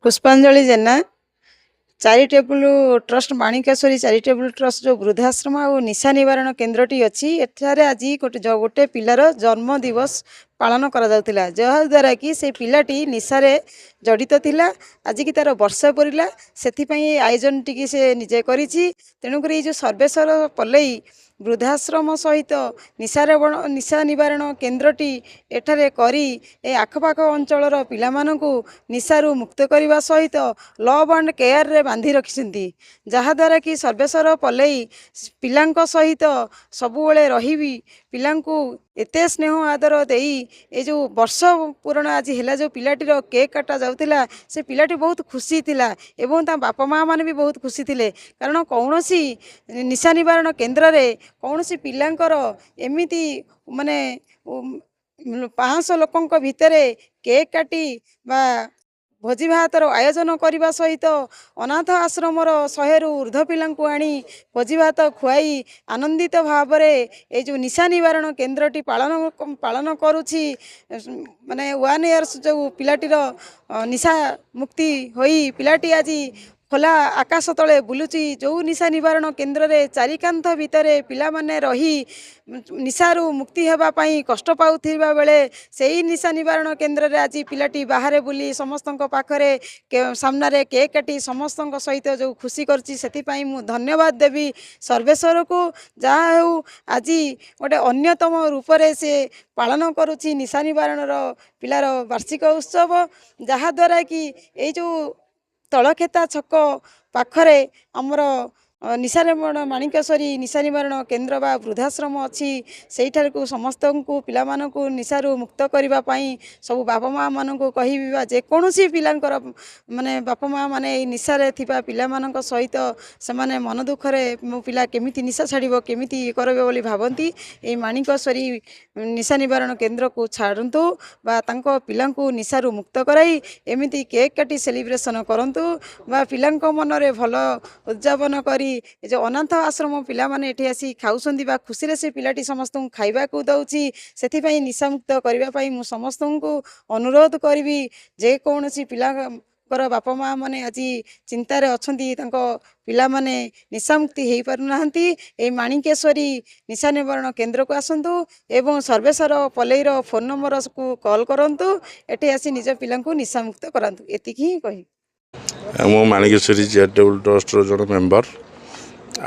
पुष्पांजलि जेना charitable trust Manikeshwari charitable trust जो वृद्धाश्रम और निशा निवारण केन्द्रटी अच्छी एठारे आज गोटे पिलार जन्म दिवस पालन करा जहाद्वारा कि से पिलाटी निशारे जड़ित थिला आज की तार वर्ष पड़ा से आयोजन टी से निजे करी तेणुक जो सर्वेश्वर पल्लई वृद्धाश्रम सहित निशा निवारण केन्द्रटी एठारे करी ए आखपाख अंचलर पिलामानंकु निशारू मुक्त करने सहित लव एंड केयर रे बांधि रखिछन्ति जहाद्वारा कि सर्वेश्वर पल्लई पिलांक सहित सबुबले रही पिलांकु एते स्नेह आदर देई ए जो वर्ष पूरण आज है जो पिलाटीर केक काटा जाउतिला से पिलाटी बहुत खुशी थिला एवं ता बापा माँ माने भी बहुत खुशी थिले कारण कौनसी निशा निवारण केन्द्र रे कौनसी पिलांकर एमिति माने 500 लोकंक भितरे केक काटी बा भोजी भातर आयोजन करने सहित अनाथ आश्रमर 100 रु ऊर्ध्व पिलांकु आनी भोजी भात खुआई आनंदित भाव ये जो निशा निवारण केन्द्रटी पालन करुछि माने 1 इयर्स जो पिलाटीर निशा मुक्ति होई पिलाटी आज खोला आकाश तले बुलुची जो निशा निवारण केन्द्र रे चारिकांथ भितर पिला माने रही निशारू मुक्ति हेबा पई कष्ट पाउथिबा बेले सेही निशा निवारण केन्द्र रे आज पिलाटी बाहर बुली समस्तक पाखरे सामना रे केक काटी समस्तक सहित जो खुशी करची सेति पई मु धन्यवाद देवी सर्वेश्वर को जहा हो आज गोटे अन्यतम रूप रे से पालन करुची निशा निवारण पिलार वार्षिक उत्सव जहा द्वारा कि ए जो तलखेता छक पाखरे आमर निशा निवारण माणिकेश्वरी निशा निवारण केन्द्र बा वृद्धाश्रम अच्छी से समस्त को पिला मानकु निशारू मुक्त करने सब बापा माँ मान कह जेकोसी पिलांकर माने बापा माँ माने निशारे थिबा पिला मानक सहित से माने मन दुखरे मो पिला केमिति निशा छाड़िबो केमिति करबे बोली भाबंती ए माणिकेश्वरी निशा निवारण केन्द्र को छाड़तु बा तांको पिलांकु निशारू मुक्त कराई एमिति केक काटी सेलिब्रेशन करंतु बा पिलांको मनरे भल उद्यापन करी जो अनाथ आश्रम पिला माने एठी आसी खाउसंदी बा खुशी रे से पिलाटी समस्त खाइबा को दउची सेथि निशा मुक्त करबा पई मु समस्त को अनुरोध करबी जे कोनसी पिला कर बापा माँ माने आज चिंतार अच्छी पिला माने निशा मुक्ति हो पारनाहांती ए माणिकेश्वरी निशा निवारण केन्द्र को आसतु एवं सर्वेश्वर पल्लईर फोन नंबर को कॉल करंतु एठी आसी निज पिला को निशा मुक्त करांतु एतिकी ही कही मो माणिकेश्वरी चैरिटेबल ट्रस्ट जन मेंबर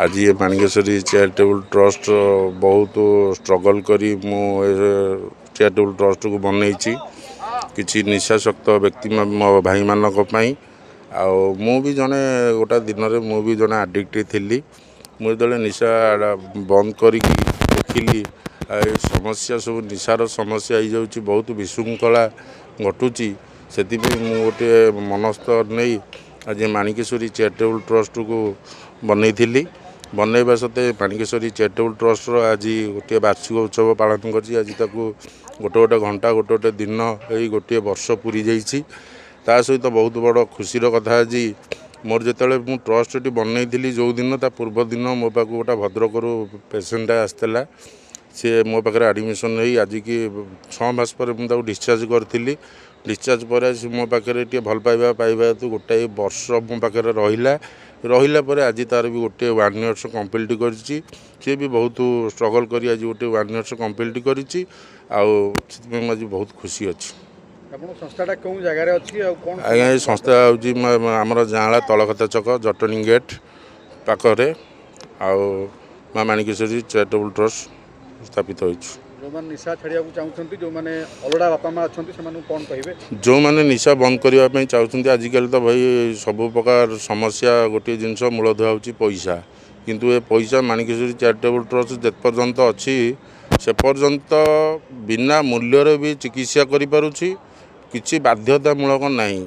आज ये माणिकेश्वरी चैरिटेबल ट्रस्ट बहुत स्ट्रगल करी मो चैरिटेबल ट्रस्ट को बनई किसी निशाशक्त व्यक्ति मो भाई मानक मु भी जने गोटा दिन में मु भी जने आडिक्ट थी मुझे निशा बंद करी देखिली समस्या सब निशार समस्या हो जाऊँगी बहुत विशृंखला घटुची से गोटे मनस्थ नहीं आज माणिकेश्वरी चैरिटेबल ट्रस्ट को बनई बनैबा सत्ते माणिकेश्वरी चैरिटेबल ट्रस्ट आज गोटे वार्षिक उत्सव पालन कर आज ताकू गोटे गोटे घंटा गोटे गोटे दिन यही गोटे वर्ष पूरी जाइए ता सहित बहुत बड़ खुशीर कथा आज मोर जिते मु ट्रस्ट बनई जो दिन ता पूर्व दिन मो पाक गोटे भद्रक पेसेंट आसला सी मो पाखे आडमिशन हो आज की 6 मास पर मुझे डिस्चार्ज करी डिस्चार्ज पर मो पाखे भल पाइबा पाइबा तो गोटाए वर्ष मो पाखे रहिला पर आज तार भी गोटे 1 इयर्स कम्प्लीट करी भी बहुत स्ट्रगल करी आज गोटे 1 इयर्स कम्प्लीट करी आज बहुत खुशी अच्छी संस्थाटा कौन जगह अच्छी आज्ञा ये संस्था हूँ आमर जाँला तलखता छक जटनी गेट पाखे माँ माणिकेश्वरी चैरिटेबल ट्रस्ट स्थापित हो जो निशा छाड़िया चाहते जो मैंने अलड़ा बापा माँ अच्छा से कौन कहे जो मैंने निशा बंद करने चाहते आजिकल तो भाई सब प्रकार समस्या गोटे जिनस मूलधुआ हो पैसा किंतु ये पैसा माणिकेश्वरी चैरिटेबल ट्रस्ट जे पर्यंत अच्छी से पर्यंत बिना मूल्य भी चिकित्सा करि किसी बाध्यतामूलक नहीं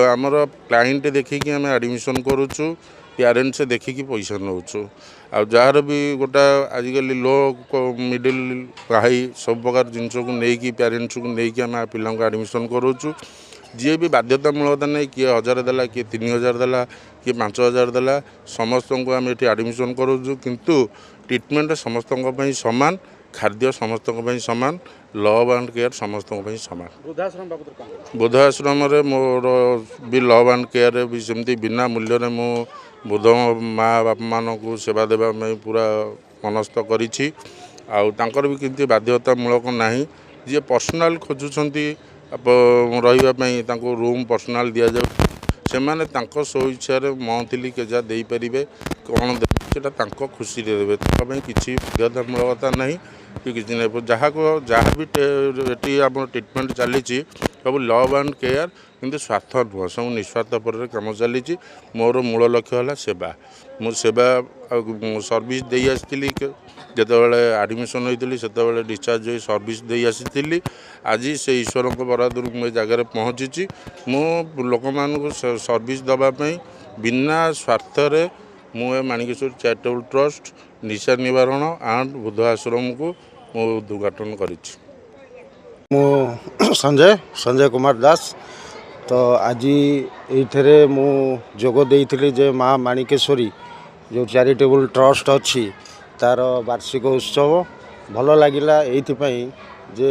आमर क्लाइंट देखिकी आम एडमिशन करुचु पेरेंट्स देखिकी पैसा नौचु आ जार भी गोटा आजिकल लो मिडिल हाई सब प्रकार जिनस को लेकिन पेरेंट्स को लेकिन आम पिला एडमिशन करुचु जी भी बाध्यतामूलकता नहीं किए 1000 देला किए 3000 देला किए 5000 देला समस्त को आम ये एडमिशन करुचु किंतु ट्रिटमेंट समस्त सामान खाद्य समस्त सामान लव एंड केयर समस्त सामान वृद्धाश्रम बाबद कौन कहते बुद्ध आश्रम मोर भी लव एंड केयर भी सेमती बिना मूल्य मु बुद्ध माँ बापा मान को सेवा देवा में पूरा मनस्थ करी आउर भी किसी बाध्यतामूलक ना जी पर्सनाल खोजुंट रही रूम पर्सनाल दि जाए से मैंने स्व इच्छा मंथली केजा दे पारे कौन देता खुशी देवे किसी बाध्यतामूलकता ना कि किसी ना जहाँ को जहाँ भी आम ट्रिटमेंट चली सब लव एंड केयर किंतु स्वार्थ नुह सब निस्वार्थ पर कम चली मोर मूल लक्ष्य है सेवा मु सेवा सर्विस दे आसती जिते आडमिशन होती से डिस्चार्ज हो सर्विस दे आसी आज से ईश्वर बरादर मु जगह पहुँची मु लोक मान सर्विस दवापाई बिना स्वार्थ मुझे माणिकेश्वरी चैरिटेबल ट्रस्ट निशा निवारण एंड बुद्ध आश्रम को मु उद्घाटन करी संजय कुमार दास तो आज ये मु जोग देइथिली जे माँ माणिकेश्वरी जो चैरिटेबल ट्रस्ट अच्छी तार वार्षिक उत्सव भल लगिला एइथिपाई जे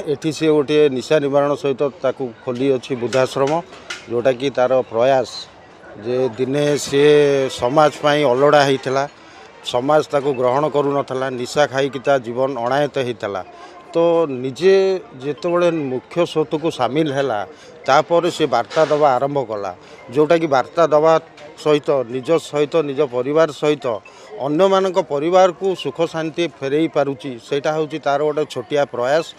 एठी से गोटे निशा निवारण सहित ताकू खोली अच्छी वृद्धाश्रम जोटा कि तार प्रयास जे दिने सी समाज पाई अलड़ा होता समाज ताकू ग्रहण करू नथला निशा खाई ता जीवन अणायत होता तो निजे जिते मुख्य स्रोत को सामिल है तापर से वार्ता दवा आरंभ कला जोटा कि वार्ता दवा सहित निज परिवार सहित अन्य मानक परिवार को सुख शांति फेरई पारुची सेटा होची तार गोटे छोटिया प्रयास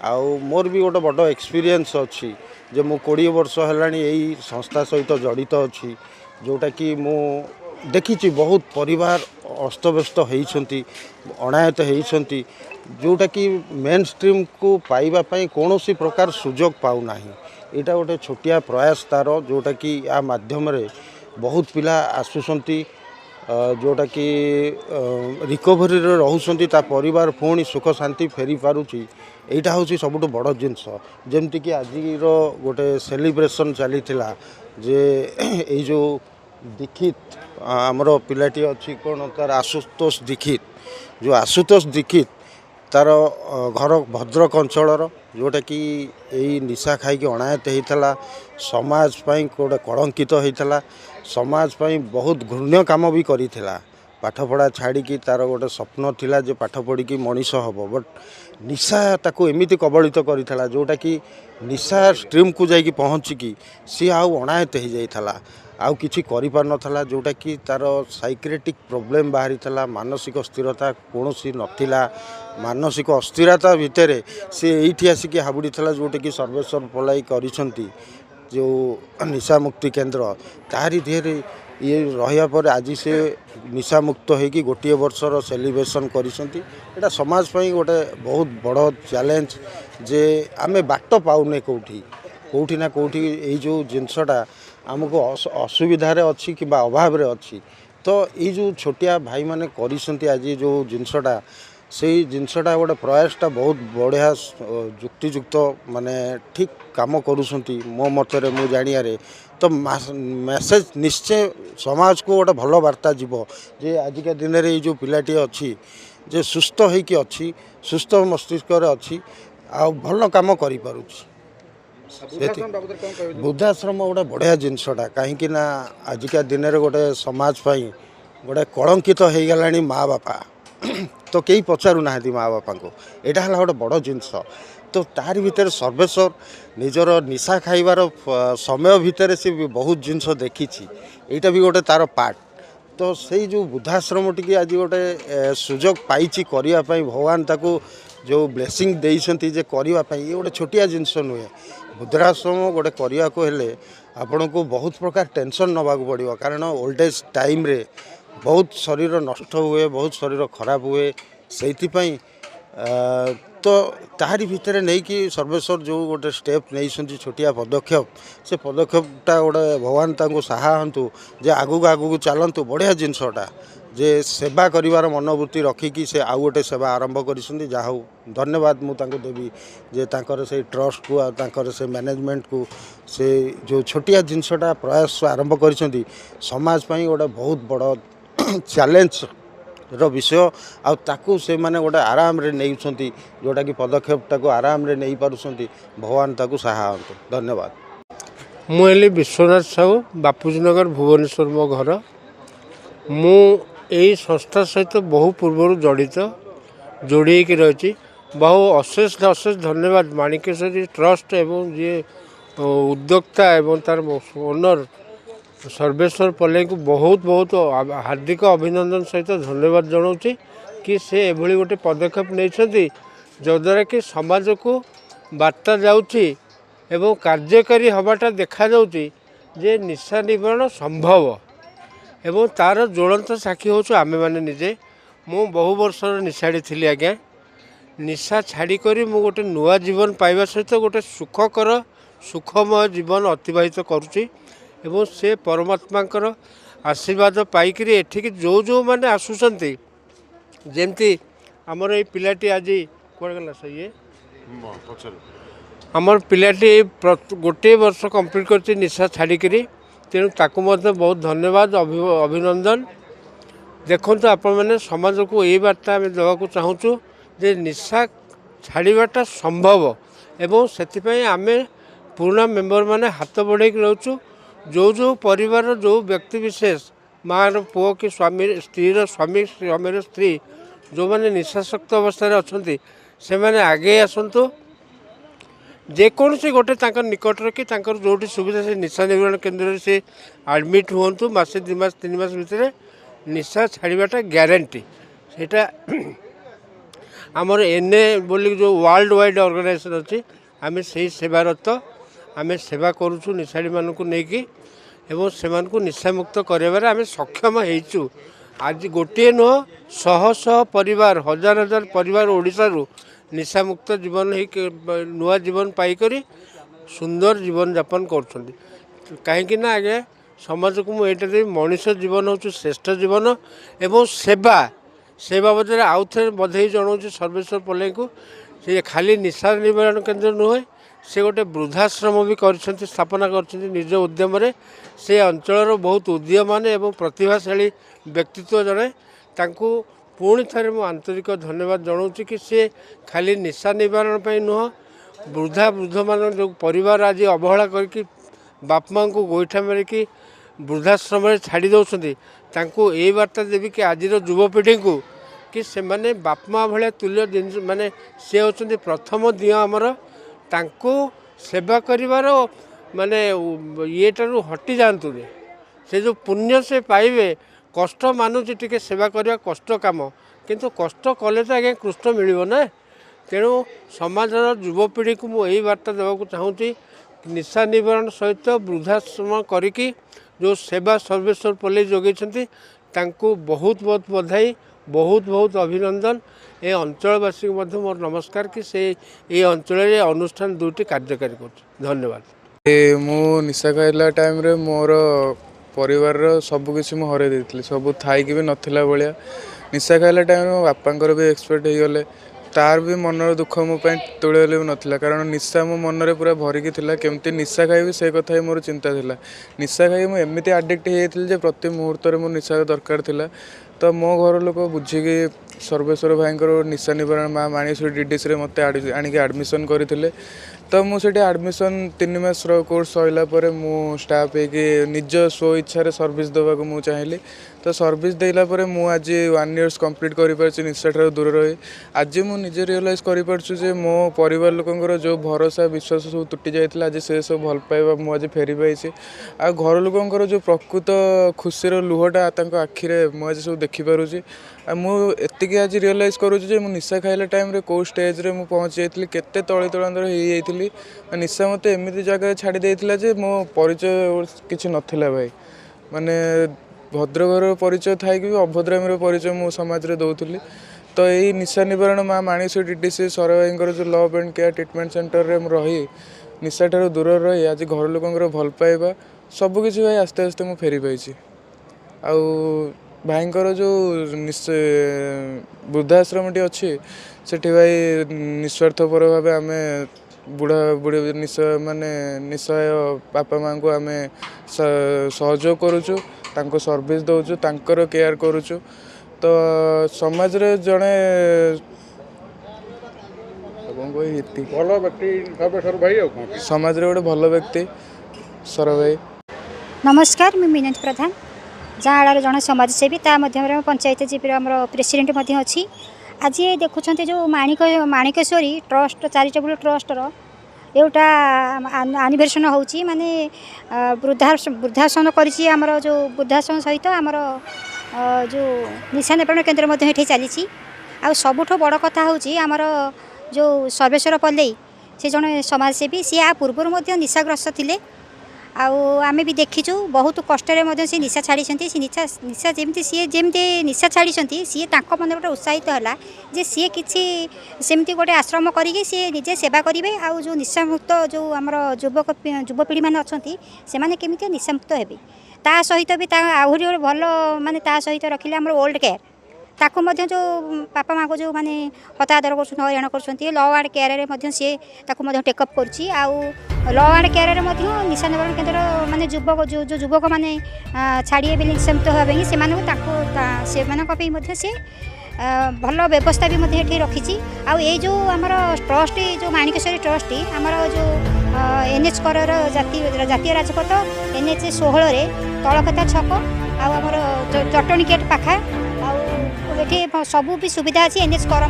आउ मोर भी गोटे बड़ एक्सपीरियंस अच्छी जे मु 20 वर्ष हेलानी यही संस्था सहित जड़ित अच्छी जोटा कि मु देखी बहुत परिवार अस्तव्यस्त होती अणायत होती जोटा कि मेन स्ट्रीम को पाइबा पई कौन सी प्रकार सुजोग पाऊना यहाँ गोटे छोटिया प्रयास तार जोटा कि या माध्यम रे बहुत पिला आसुसंती जोटा कि रिकवरी रोचे ता परिवार पुणी सुख शांति फेरी पारुची यहाँ हूँ सब बड़ जिनस जमती कि आज गोटे सेलिब्रेशन चली जे ये जो दीक्षित आमर पिलाटी अच्छी कौन तार आशुतोष दीक्षित जो आशुतोष दीक्षित तार घर भद्रक अंचल जोटा कि यही निशा खाई अणायत होता समाज पाई गोटे कलंकित होता समाज पाई बहुत घृण्य काम भी करिथिला पाठपढ़ा छाड़ी तार गोटे स्वप्न थिला जे पाठ पढ़ी कि मनीष हम बट निशा ताको एमिति कबलित करिथिला जोटा कि निशा स्ट्रीम को जाइकी पहुँचिकी सी आउ अणायत हो जाइथला आउ किछि करि पार नथला जोटा कि तार साइक्रेटिक प्रोब्लेम बाहरी थला मानसिक स्थिरता कोनोसी नथिला मानसिक अस्थिरता भितर से एठी आसिकी हाबुड़ी थला जोटा कि सर्वेश्वर पलाई करिसंती जो निशा मुक्ति केंद्र तारी धीरे ये रहा पर आज से निशा मुक्त होगी गोटे वर्षर सेलिब्रेशन करिसंती एटा समाज पई गोटे बहुत बड़ चैलेंज जे आमे बाट पाउने कोठी ना कोठी ये जो जिनसटा आमको असुविधार अच्छी कि अभाव रे अच्छी तो ये जो छोटिया भाई माने करिसंती आज जो जिनसटा से जिनसटा गोटे प्रयासटा बहुत बढ़िया युक्तियुक्त माने ठीक काम करुसंती मो मतरे मु जानियारे तो मेसेज निश्चय समाज को गोटे भल वार्ता जीव जे आजिका दिन रे ये जो पिलाटी अच्छी जे सुस्थ होइकी अच्छी सुस्थ मस्तिष्क अच्छी आ भल काम करि पारुची वृद्धाश्रम गोटे बढ़िया जिनसटा कहीं आजिका दिन में गोटे समाज पाई गोटे कलंकित हो गलानी माँ बापा तो कई पचारू ना माँ बापा को यहाँ है गोटे बड़ जिनस तो तार भीतर सर्वेश्वर निजर निशा खाइबार समय भितर से भी बहुत जिनस देखी यहाँ भी गोटे तार पार्ट तो से जो वृद्धाश्रम टी आज गोटे सुजोग पाई करने भगवान ताकू जो ब्लेसिंग देइछंती जे करने ये गोटे छोटिया जिनस नुहे वृद्धाश्रम गोटे करने को हेले आपण को बहुत प्रकार टेंशन नवाक पड़ो कारण ओल्ड एज टाइम रे बहुत शरीर नष्ट हुए बहुत शरीर खराब हुए से तो तारी भितर नहीं कि सर्वेश्वर जो गोटे स्टेप नहीं छोटिया पदक्षेप से पदक्षेपटा गोटे भगवान तांको साहा हंतु जे आगू आगू चलतु बढ़िया जिनसटा जे सेवा करिवार मनोवृत्ति रखिकी से आउ गोटे सेवा आरंभ करिसंती जा हूँ धन्यवाद मु तांको देवी जे तांकर से ट्रस्ट को तांकर से मैनेजमेंट को से जो छोटिया जिनसटा प्रयास आरंभ करिसंती समाज पई गोटे बहुत बड़ चैलेंज विषय आकु से माने गोटे आराम रे नेउछंती जोटा कि पदक्षेप ताको आराम रे नहीं पारुछंती भगवान ताको सहायता धन्यवाद। मुझे विश्वनाथ साहू बापूजी नगर भुवनेश्वर मो घर मु यही संस्था सहित बहु पूर्व जड़ित जोड़ी रही बहु अशेष अशेष धन्यवाद माणिकेश्वरी ट्रस्ट एवं जी उद्योक्ता एवं तार ओनर सर्वेश्वर पल्ले को बहुत बहुत हार्दिक अभिनंदन सहित धन्यवाद जनाऊँगी कि से एभली गोटे पदक्षेप नहीं जद्वारा कि समाज को बार्ता जाऊँगी एवं कार्यकारी हवाटा देखा जाऊँगी जे निशा निवारण संभव एवं तार ज्वलंत साक्षी होचु आमे माने निजे मु बहु वर्षर निशाड़ी थी आज्ञा निशा छाड़ी करी मु गोटे नुआ जीवन पाइबा सहित गोटे सुखकर सुखमय जीवन अतिबाहित करुच्ची एवं से परमात्मांकर आशीर्वाद पाइकरी एठिक जो जो माने आसुचंती जेमती हमर ए पिलाटी आज कोड गला सही हमर पिलाटी गोटे वर्ष कंप्लीट करती निशा छाड़ी करी तेणु ताकू मध्य बहुत धन्यवाद अभिनंदन देखो आपण मैंने समाज को यही बार्ता आम देवाक चाहूँ जे निशा छाड़ाटा संभव एवं से आम पुराना मेम्बर मैंने हाथ बढ़े रोचु जो जो परिवार जो व्यक्ति विशेष माँ पुओ कि स्वामी स्त्री स्वामी स्वामी स्त्री जो मैंने निशाशक्त अवस्था अच्छा से मैंने आगे आसतु जेकोसी गोटे निकटर कि जो सुविधा से निशा निवारण केन्द्र से आडमिट हूँ मसे 2 मास 3 मास भितर निशा छाड़ाटा ग्यारंटी सेटा आमर एनए बोली जो वर्ल्ड वाइड ऑर्गेनाइजेशन अच्छी आम से सेवारत आम सेवा करुचु निशाड़ी मानू नहीं एवं से निशा मुक्त करार आम सक्षम होइचु आज गोटे नुह शह शह परिवार हजार हजार परिवार ओडिशारू निशा मुक्त जीवन नुआ जीवन पाइकरी सुंदर जीवन यापन कहीं आगे समाज को मुझे मनीष जीवन हूँ श्रेष्ठ जीवन एवं सेवा से बाबद आउ थे बधाई जनाऊँ सर्वेश्वर पल्ले को से खाली निशा निवारण केन्द्र नुहे से गोटे वृद्धाश्रम भी स्थापना कर निज उद्यम से अंचल बहुत उद्यमान एवं प्रतिभाशाली व्यक्तित्व जड़े तांकू पुणी थे मु आंतरिक धन्यवाद जनाऊँ कि सी खाली निशा निवारण पर नुह वृद्ध मान जो परिवार आज अवहेला करके बाप माँ को गोईठा मारिकी वृद्धाश्रम छाड़ी दौरान तांकू यही बार्ता देवी कि आज युवपीढ़ी को कि से माने बाप माँ भाया तुल्य जिन माने सी होती प्रथम दिय आमर तांको सेवा करिवार माने ये टारू हटि जातु से जो पुण्य से पाइबे कष्ट मानुची टिके सेवा करवा कष्ट काम किंतु कष्ट कले तो आगे कृष्ण मिलिबो ना तेणु समाजर युवपीढ़ी को मुझे बार्ता देवाक चाहूँगी निशा निवारण सहित वृद्धाश्रम करिकी जो सेवा सर्वेश्वर पल्ले जोगैछंती तांको बहुत बहुत बधाई बहुत बहुत अभिनंदन ए अंचलवासी को मोर नमस्कार कि से ये अंचल अनुष्ठान दुटी कार्यकारी कर धन्यवाद। मु निशा खाइला टाइम रे मोर परिवार सबकिछि मु हरे देइतली सब थाइकी भी नथिला भलिया निशा खाइला टाइम मो बापांकर भी एक्सपर्ट हो गले तार भी मनर दुख मो तोड़े भी नाला कारण निशा मो मनरे पूरा भरिकी थिला केमती निशा खाइबी से कथा ही मोर चिंता थिला निशा खाई मु एमती आडिक्ट होइतिल जे प्रति मुहूर्त मो निशा दरकार थिला तो मो घर लोक बुझिकी सर्वेश्वर भाई निशा निवारण माँ माणीश्वरी डीडीसी मत आणिकी आडमिशन करते तो मुझे आडमिशन 3 मास कोर्स सरला मु स्टाफ होगी निज स्व इच्छा सर्विस देवाक मु चाहिए तो सर्विस देला मु आज 1 इयर्स कंप्लीट कर निशा ठार दूर रही आज मुझे रियलाइज कर मो परिवार लोकंर जो भरोसा विश्वास सब तुटी जाता आज से सब भल पाइबा मुझे फेरी पाई आ घर लोकंर जो प्रकृत खुशीर लुहटा आखिरे मुझे सब देखिपुची मुझे आज रियलाइज करुँचे मु निशा खाइला टाइम रे को स्टेज रे मु पहुँची जाइली केते तली तलांतर हो जाइली निशा मत एमती जगह छाड़ी देइतिला जे मो परिचय किछि नथिला भाई माने भद्रघर परिचय थाई कि अभद्रामीर परिचय मो समाज रे दउथली तो यही निशा निवारण माँ माणीश्वरी डीडीसी सर भाई जो love and care treatment centre रे रही निशा ठार दूर रही आज घर लोकंर भल पाइबा सबकिछि भाई आस्ते आस्ते मु फेरी पाइछि आउ भाईंकर जो वृद्धाश्रमटी अच्छी सेठी भाई निस्वार्थपर भाव आम बुढ़ा बुढ़ी निशा माने निशय बापा माँ को आम सहयोग करुचु सर्विस दौचु तांकर केयर करुचु तो समाज रे जड़े ଭଲ ବ୍ୟକ୍ତି ଭାବେ ସରୁ ଭାଇ ଆଉ କ'ଣ समाज रे गोटे भल व्यक्ति सर भाई। नमस्कार मैं मीनती प्रधान जहाँ जड़े समाजसेवी ता पंचायत जीपी आम प्रेसिडेंट अच्छी आज ये देखुं जो माणिकेश्वरी ट्रस्ट चैरिटेबल ट्रस्टर एटा एनिवर्सन होची माने वृद्धाश्रम करिछि आमर जो वृद्धाश्रम सहित आमर जो निशा निवारण केन्द्र ये चली आ सबुठ बड़ कथा होची आमर जो सर्वेश्वर पल्लई से जड़े समाजसेवी सी आ पूर्व निशाग्रस्त थिले आमे भी देखीचु बहुत कष्ट से निशा छाड़ी सी निशा जमी सी जमी निशा छाड़ी सी मन गोटे उत्साहित है जे सी किसी सेमती गोटे आश्रम करी सी निजे सेवा करेंगे आउ जो निशामुक्त जो आमर युवपीढ़ी मैंने अच्छा से मैंने केमी निशामुक्त हे ता सहित भी आहरी गोटे भल माने ता सहित रखिले आमर ओल्ड केयर ताकू जो बापा माँ को जो माने हता आदर कर हरियाणा कर law and care see take up कर लॉ एंड केयर निशा निवारण केन्द्र माने युवक जो युवक मैंने छाड़िए भी निशामुक्त होगा से सी भल व्यवस्था भी ये रखी आई जो आमर ट्रस्ट जो माणिकेश्वरी ट्रस्ट आमर जो NH कर जातीय राजपथ NH 16 तलकता छक आमर जटणी गेट पाखा ये सबू भी सुविधा अच्छी NH कर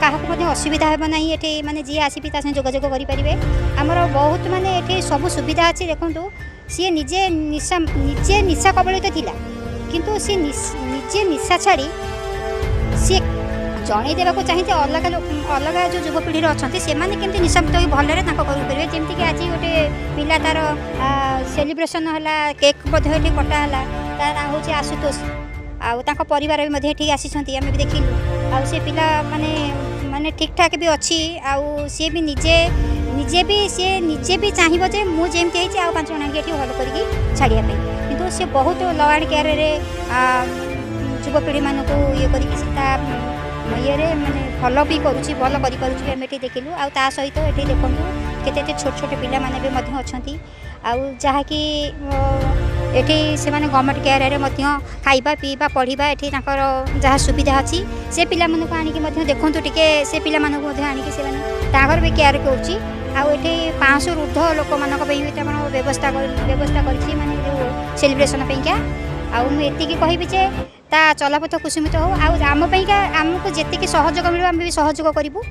क्या असुविधा हे ना ये माने जी आसपि जोगाजोग करेंगे आमर बहुत माने ये सब सुविधा अच्छी देखो सी निजे निशा कबलित थिला किंतु सी निजे निशा छाड़ी सी जन देवा चाहिए अलग अलग जो युवपीढ़ी अच्छा से मैंने निशामुक्त हो भलरे करेंगे जमीक आज गोटे पिला तार सेलिब्रेशन है केक कटाला तार ना हूँ आशुतोष आउ परिवार भी आसी आम भी देखिलु आउ से पिला माने माने ठीक ठाक भी अच्छी आउ सी भी निजे भी चाहिए जे मुझे आउ 5 जन ये भल कर छाड़िया कि सी बहुत लॉ एंड केयर युवपीढ़ी मानक ये कर ये माने भल भी करुँची भल करें आम ये देखिलु आ सहित ये देखूँ केते छोट छोट पिला माने भी अच्छा जहाँकि ये से गवर्नमेंट केयर खाइबा पीवा पढ़ा ये जहाँ सुविधा अच्छी से पिला आनिक देखूँ टे से पिला आनिक से भी केयर करुँची आउे 500 ऊर्ध लोक मान व्यवस्था कर माने जो सेलिब्रेशन क्या आती कहबी जे ता चलापथ कुसुमित हो आमपाइका आमको जी सहयोग मिले आम भी सहयोग करूँ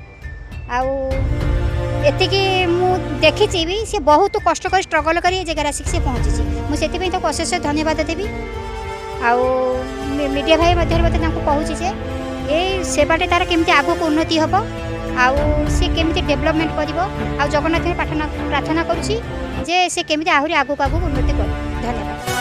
आती मु देखी भी सी बहुत कष्ट कर स्ट्रगल कर जगह आसिक से पहुँची मुझे अशेष धन्यवाद देवी मीडिया भाई मत कहूँ जे ये सेवाटे तार केमती आगक उन्नति हम सी केमती डेभलपमेंट कर जगन्नाथ प्रार्थना करुँची जे से केमती आहरी आगक उन्नति कर धन्यवाद।